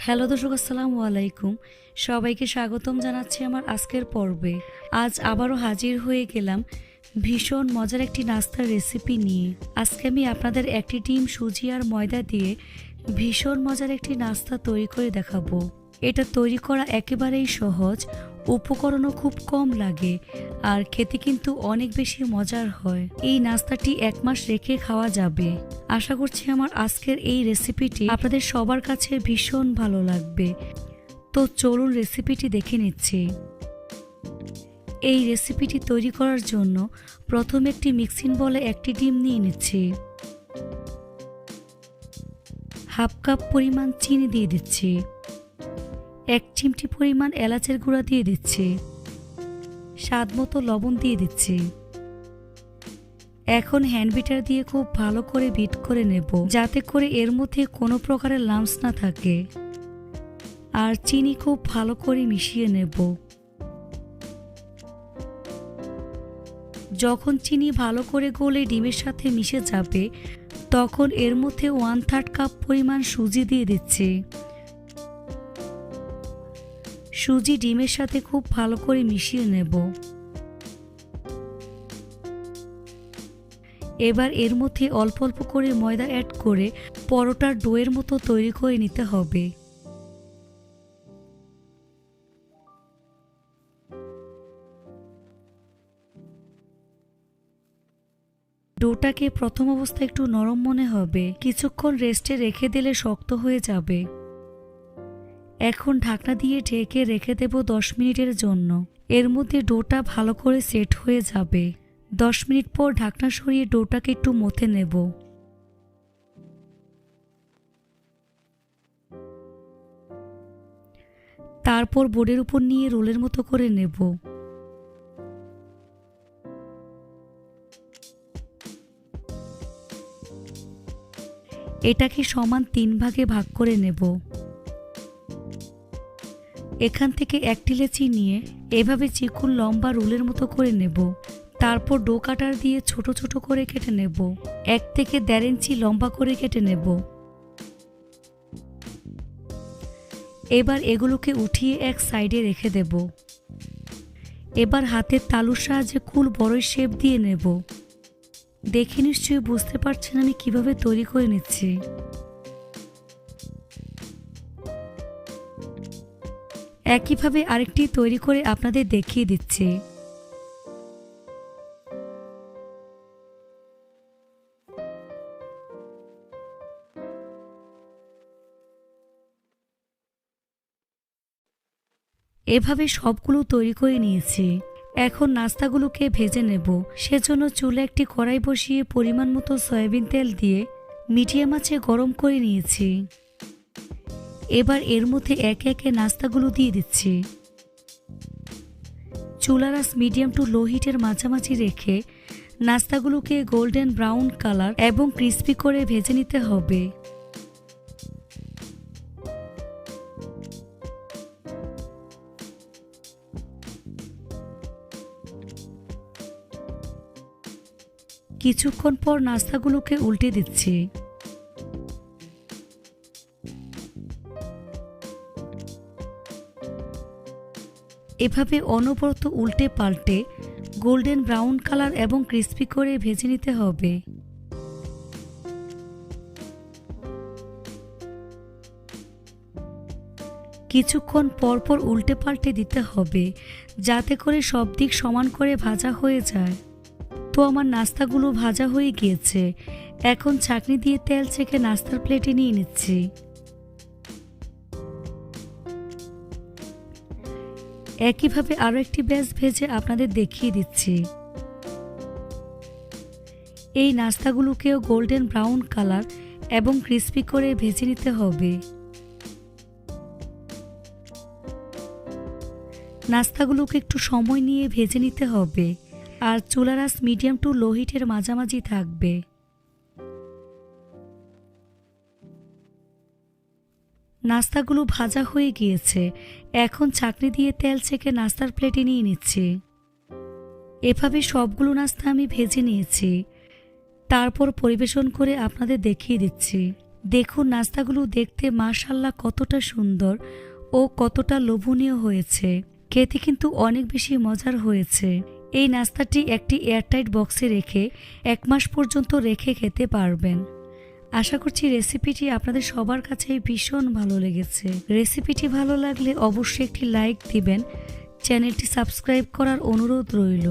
Hello দর্শক, আসসালামু আলাইকুম। সবাইকে স্বাগতম জানাচ্ছি আমার আজকের পর্বে। আজ আবারও হাজির হয়ে গেলাম ভীষণ মজার একটি নাস্তার রেসিপি নিয়ে। আজকে আমি আপনাদের একটি ডিম, সুজি আর ময়দা দিয়ে ভীষণ মজার একটি নাস্তা তৈরি করে দেখাবো। এটা তৈরি করা একেবারেই সহজ, উপকরণও খুব কম লাগে আর খেতে কিন্তু অনেক বেশি মজার হয়। এই নাস্তাটি 1 মাস রেখে খাওয়া যাবে। আশা করছি আমার আজকের এই রেসিপিটি আপনাদের সবার কাছে ভীষণ ভালো লাগবে। তো চলুন রেসিপিটি দেখে নিচ্ছি। এই রেসিপিটি তৈরি করার জন্য প্রথমে একটি মিক্সিং বলে একটি ডিম নিয়ে নিচ্ছি। হাফ কাপ পরিমাণ চিনি দিয়ে দিচ্ছি। 1 চিমটি পরিমাণ এলাচের গুঁড়া দিয়ে দিচ্ছি। স্বাদ মতো লবণ দিয়ে দিচ্ছি। এখন হ্যান্ড বিটার দিয়ে খুব ভালো করে বিট করে নেব, যাতে করে এর মধ্যে কোনো প্রকারের লাম্পস না থাকে। আর চিনি খুব ভালো করে মিশিয়ে নেব। যখন চিনি ভালো করে গলে ডিমের সাথে মিশে যাবে, তখন এর মধ্যে 1/3 কাপ পরিমাণ সুজি দিয়ে দিচ্ছি। সুজি ডিমের সাথে খুব ভালো করে মিশিয়ে নেব। এবার এর মধ্যে অল্প অল্প করে ময়দা অ্যাড করে পরোটার ডোয়ের মতো তৈরি করে নিতে হবে। ডোটাকে প্রথম অবস্থায় একটু নরম মনে হবে, কিছুক্ষণ রেস্টে রেখে দিলে শক্ত হয়ে যাবে। এখন ঢাকনা দিয়ে ঢেকে রেখে দেব 10 মিনিটের জন্য। এর মধ্যে ডোটা ভালো করে সেট হয়ে যাবে। 10 মিনিট পর ঢাকনা সরিয়ে ডোটাকে একটু মথে নেব। তারপর বোর্ডের উপর নিয়ে রোলের মতো করে নেব। এটাকে সমান 3 ভাগে ভাগ করে নেব। এখান থেকে 1 লেচি নিয়ে এভাবে চিকন লম্বা রোলের মতো করে নেব। তারপর ডো কাটার দিয়ে ছোট ছোট করে কেটে নেব। 1 থেকে 1.5 ইঞ্চি লম্বা করে কেটে নেব। এবার এগুলোকে উঠিয়ে এক সাইডে রেখে দেব। এবার হাতের তালুর সাহায্যে কুল বড়ই শেপ দিয়ে নেব। দেখে নিশ্চয়ই বুঝতে পারছেন আমি কিভাবে তৈরি করে নিচ্ছি। একইভাবে আরেকটি তৈরি করে আপনাদের দেখিয়ে দিচ্ছি। এভাবে সবগুলো তৈরি করে নিয়েছি। এখন নাস্তাগুলোকে ভেজে নেব। সেজন্য চুলে একটি কড়াই বসিয়ে পরিমাণ মতো সয়াবিন তেল দিয়ে মিডিয়াম আঁচে গরম করে নিয়েছি। এবার এর মধ্যে একে একে নাস্তাগুলো দিয়ে দিচ্ছি। চুলার আঁচ মিডিয়াম টু লো হিটের মাঝামাঝি রেখে নাস্তাগুলোকে গোল্ডেন ব্রাউন কালার এবং ক্রিস্পি করে ভেজে নিতে হবে। কিছুক্ষণ পর নাস্তাগুলোকে উল্টে দিচ্ছি। এভাবে অনবরত উল্টে পাল্টে গোল্ডেন ব্রাউন কালার এবং ক্রিস্পি করে ভেজে নিতে হবে। কিছুক্ষণ পরপর উল্টে পাল্টে দিতে হবে, যাতে করে সব দিক সমান করে ভাজা হয়ে যায়। তো আমার নাস্তাগুলো ভাজা হয়ে গিয়েছে। এখন ছাঁকনি দিয়ে তেল ছেঁকে নাস্তার প্লেটে নিয়ে নিচ্ছি। একইভাবে আরও একটি ব্যাচ ভেজে আপনাদের দেখিয়ে দিচ্ছি। এই নাস্তাগুলোকেও গোল্ডেন ব্রাউন কালার এবং ক্রিস্পি করে ভেজে নিতে হবে। নাস্তাগুলোকে একটু সময় নিয়ে ভেজে নিতে হবে, আর চুলার আঁচ মিডিয়াম টু লো হিটের মাঝামাঝি থাকবে। নাস্তাগুলো ভাজা হয়ে গিয়েছে। এখন ছাঁকনি দিয়ে তেল ছেঁকে নাস্তার প্লেটে নিয়ে নিচ্ছি। এভাবে সবগুলো নাস্তা আমি ভেজে নিয়েছি। তারপর পরিবেশন করে আপনাদের দেখিয়ে দিচ্ছি। দেখুন নাস্তাগুলো দেখতে মাশাআল্লাহ কতটা সুন্দর ও কতটা লোভনীয় হয়েছে। খেতে কিন্তু অনেক বেশি মজার হয়েছে। এই নাস্তাটি একটি এয়ারটাইট বক্সে রেখে 1 মাস পর্যন্ত রেখে খেতে পারবেন। আশা করছি রেসিপিটি আপনাদের সবার কাছেই ভীষণ ভালো লেগেছে। রেসিপিটি ভালো লাগলে অবশ্যই একটি লাইক দিবেন। চ্যানেলটি সাবস্ক্রাইব করার অনুরোধ রইল।